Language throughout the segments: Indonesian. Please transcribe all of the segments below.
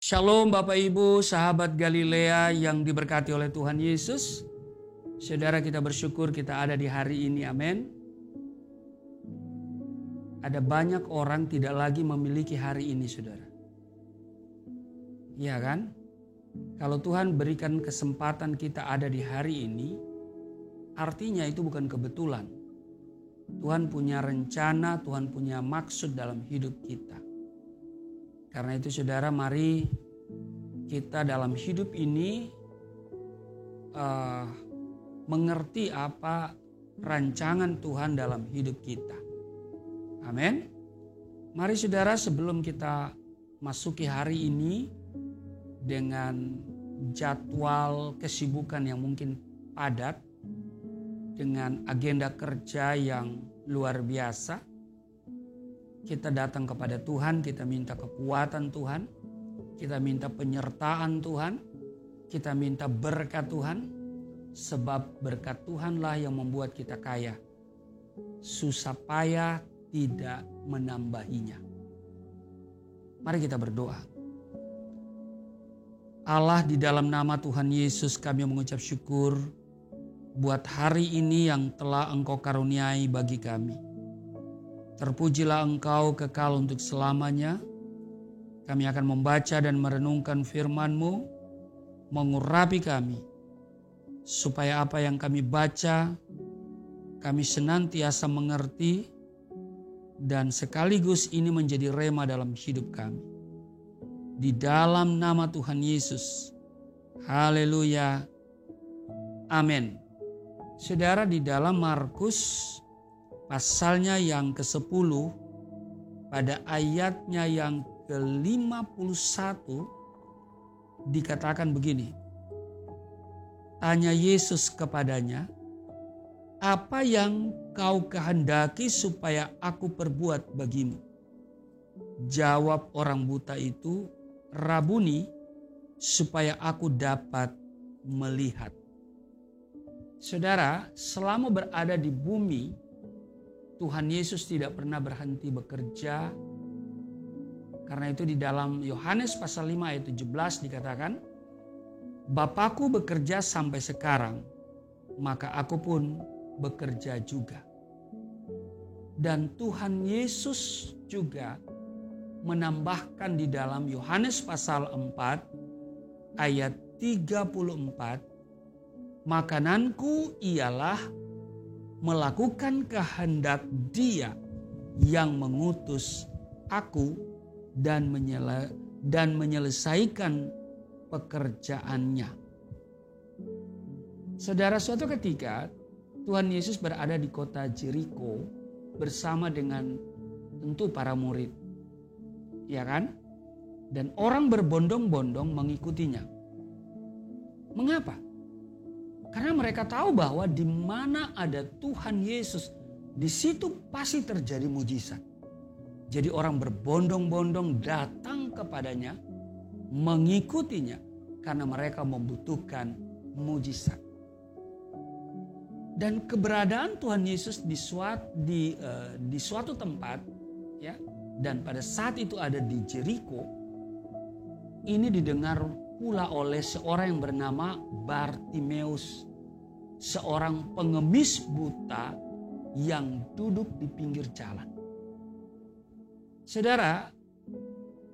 Shalom Bapak Ibu, sahabat Galilea yang diberkati oleh Tuhan Yesus. Saudara, kita bersyukur kita ada di hari ini, amin. Ada banyak orang tidak lagi memiliki hari ini, saudara. Iya kan? Kalau Tuhan berikan kesempatan kita ada di hari ini, artinya itu bukan kebetulan. Tuhan punya rencana, Tuhan punya maksud dalam hidup kita. Karena itu saudara, mari kita dalam hidup ini mengerti apa rancangan Tuhan dalam hidup kita. Amin. Mari saudara, sebelum kita masuki hari ini dengan jadwal kesibukan yang mungkin padat, dengan agenda kerja yang luar biasa, kita datang kepada Tuhan, kita minta kekuatan Tuhan, kita minta penyertaan Tuhan, kita minta berkat Tuhan, sebab berkat Tuhanlah yang membuat kita kaya. Susah payah tidak menambahinya. Mari kita berdoa. Allah, di dalam nama Tuhan Yesus kami mengucap syukur buat hari ini yang telah Engkau karuniai bagi kami. Terpujilah Engkau kekal untuk selamanya. Kami akan membaca dan merenungkan firman-Mu, mengurapi kami, supaya apa yang kami baca, kami senantiasa mengerti, dan sekaligus ini menjadi rema dalam hidup kami. Di dalam nama Tuhan Yesus, haleluya, amin. Saudara, di dalam Markus pasalnya yang ke-10 pada ayatnya yang ke-51 dikatakan begini. Tanya Yesus kepadanya, "Apa yang kau kehendaki supaya aku perbuat bagimu?" Jawab orang buta itu, "Rabuni, supaya aku dapat melihat." Saudara, selama berada di bumi, Tuhan Yesus tidak pernah berhenti bekerja. Karena itu di dalam Yohanes pasal 5 ayat 17 dikatakan, "Bapakku bekerja sampai sekarang, maka aku pun bekerja juga." Dan Tuhan Yesus juga menambahkan di dalam Yohanes pasal 4 ayat 34, "Makananku ialah melakukan kehendak Dia yang mengutus aku dan menyelesaikan pekerjaannya." Saudara, suatu ketika Tuhan Yesus berada di kota Jeriko bersama dengan tentu para murid. Ya kan? Dan orang berbondong-bondong mengikutinya. Mengapa? Karena mereka tahu bahwa di mana ada Tuhan Yesus, di situ pasti terjadi mujizat. Jadi orang berbondong-bondong datang kepadanya, mengikutinya karena mereka membutuhkan mujizat. Dan keberadaan Tuhan Yesus di suatu tempat, ya, dan pada saat itu ada di Jeriko, ini didengar pula oleh seorang yang bernama Bartimeus, seorang pengemis buta yang duduk di pinggir jalan. Saudara,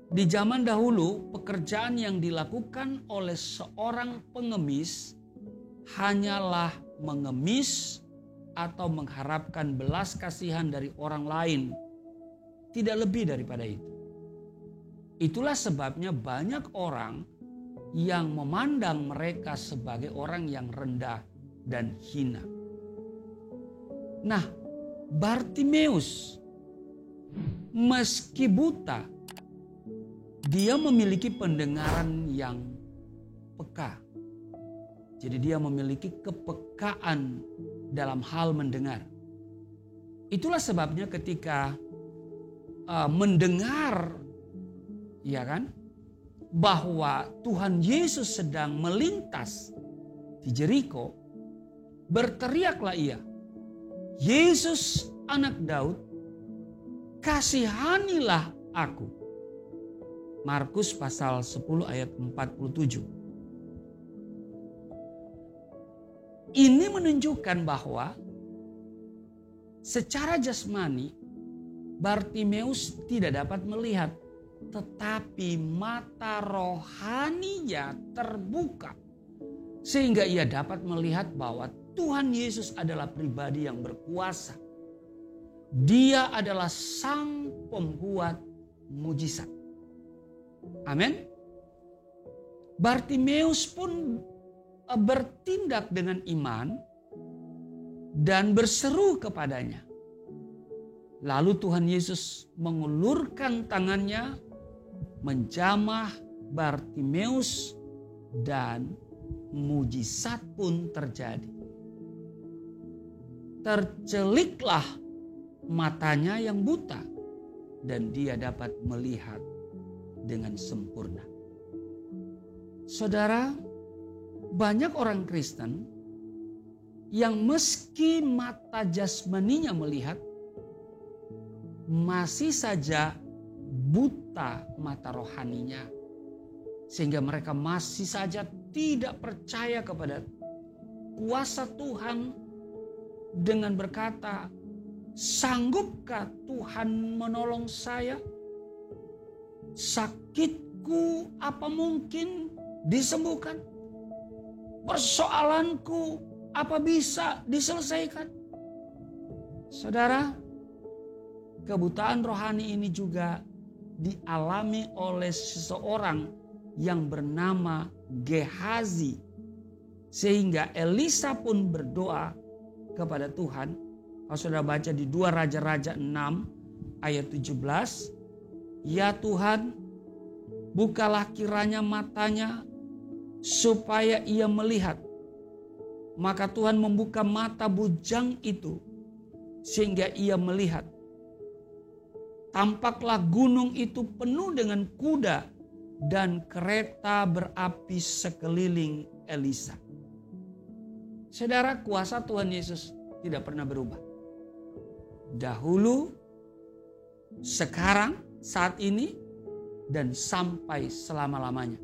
di zaman dahulu pekerjaan yang dilakukan oleh seorang pengemis hanyalah mengemis atau mengharapkan belas kasihan dari orang lain, tidak lebih daripada itu. Itulah sebabnya banyak orang yang memandang mereka sebagai orang yang rendah dan hina. Nah, Bartimeus meski buta, dia memiliki pendengaran yang peka. Jadi dia memiliki kepekaan dalam hal mendengar. Itulah sebabnya ketika mendengar, ya kan, bahwa Tuhan Yesus sedang melintas di Jeriko, berteriaklah ia, "Yesus anak Daud, kasihanilah aku." Markus pasal 10 ayat 47. Ini menunjukkan bahwa secara jasmani Bartimeus tidak dapat melihat, tetapi mata rohaninya terbuka sehingga ia dapat melihat bahwa Tuhan Yesus adalah pribadi yang berkuasa. Dia adalah sang pembuat mujizat. Amin. Bartimeus pun bertindak dengan iman dan berseru kepadanya. Lalu Tuhan Yesus mengulurkan tangannya, menjamah Bartimeus, dan mujizat pun terjadi. Terceliklah matanya yang buta dan dia dapat melihat dengan sempurna. Saudara, banyak orang Kristen yang meski mata jasmaninya melihat, masih saja buta mata rohaninya. Sehingga mereka masih saja tidak percaya kepada kuasa Tuhan dengan berkata, sanggupkah Tuhan menolong saya? Sakitku apa mungkin disembuhkan? Persoalanku apa bisa diselesaikan? Saudara, kebutaan rohani ini juga dialami oleh seseorang yang bernama Gehazi. Sehingga Elisa pun berdoa kepada Tuhan. Kalau saudara baca di 2 Raja-Raja 6 ayat 17. Ya Tuhan, bukalah kiranya matanya supaya ia melihat. Maka Tuhan membuka mata bujang itu sehingga ia melihat. Tampaklah gunung itu penuh dengan kuda dan kereta berapi sekeliling Elisa. Saudara, kuasa Tuhan Yesus tidak pernah berubah. Dahulu, sekarang, saat ini, dan sampai selama-lamanya.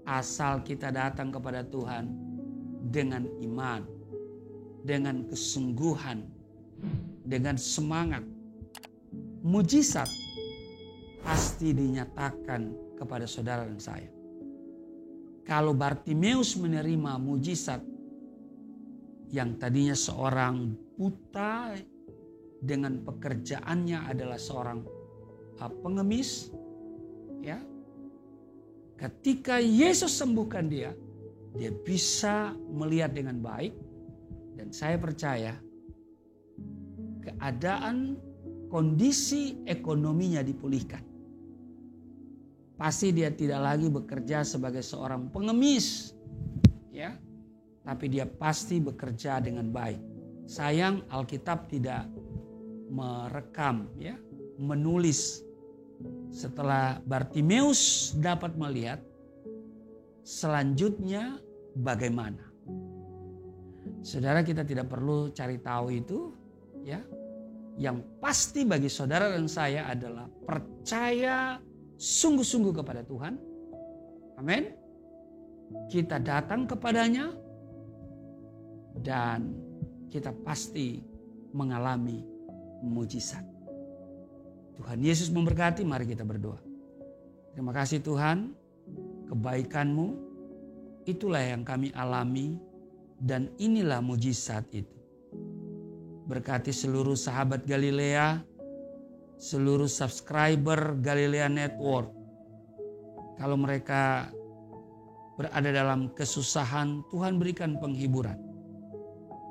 Asal kita datang kepada Tuhan dengan iman, dengan kesungguhan, dengan semangat, mujizat pasti dinyatakan kepada saudara dan saya. Kalau Bartimeus menerima mujizat yang tadinya seorang buta dengan pekerjaannya adalah seorang pengemis, ya. Ketika Yesus sembuhkan dia bisa melihat dengan baik, dan saya percaya keadaan kondisi ekonominya dipulihkan. Pasti dia tidak lagi bekerja sebagai seorang pengemis, ya, tapi dia pasti bekerja dengan baik. Sayang Alkitab tidak merekam, ya, menulis setelah Bartimeus dapat melihat selanjutnya bagaimana. Saudara, kita tidak perlu cari tahu itu, ya. Yang pasti bagi saudara dan saya adalah percaya sungguh-sungguh kepada Tuhan. Amin. Kita datang kepadanya dan kita pasti mengalami mujizat. Tuhan Yesus memberkati, mari kita berdoa. Terima kasih Tuhan, kebaikan-Mu itulah yang kami alami dan inilah mujizat itu. Berkati seluruh sahabat Galilea, seluruh subscriber Galilea Network. Kalau mereka berada dalam kesusahan, Tuhan berikan penghiburan.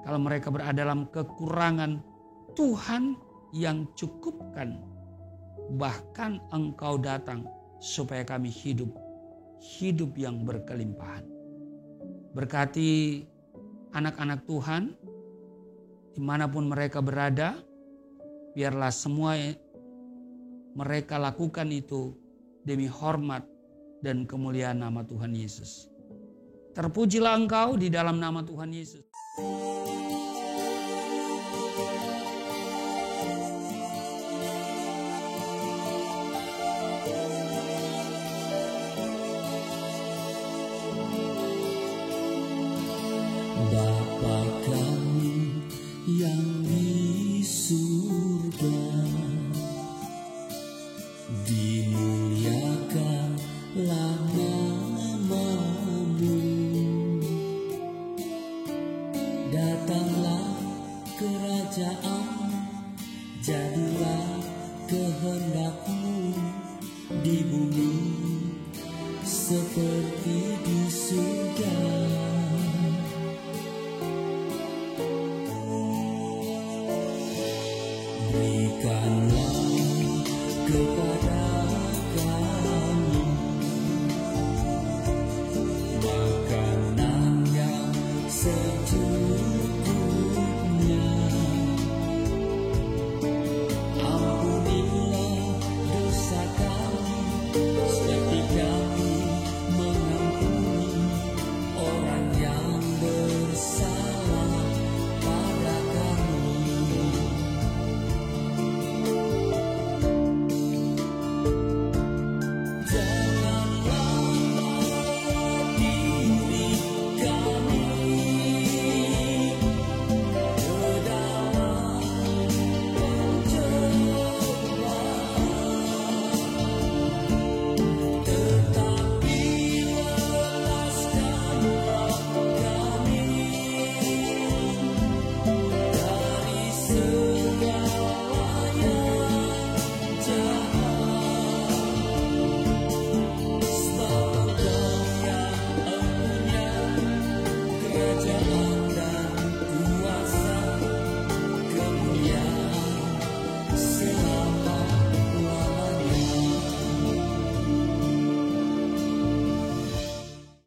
Kalau mereka berada dalam kekurangan, Tuhan yang cukupkan. Bahkan Engkau datang supaya kami hidup yang berkelimpahan. Berkati anak-anak Tuhan, dimanapun mereka berada, biarlah semua mereka lakukan itu demi hormat dan kemuliaan nama Tuhan Yesus. Terpujilah Engkau di dalam nama Tuhan Yesus. kehendak-Mu di bumi seperti di surga.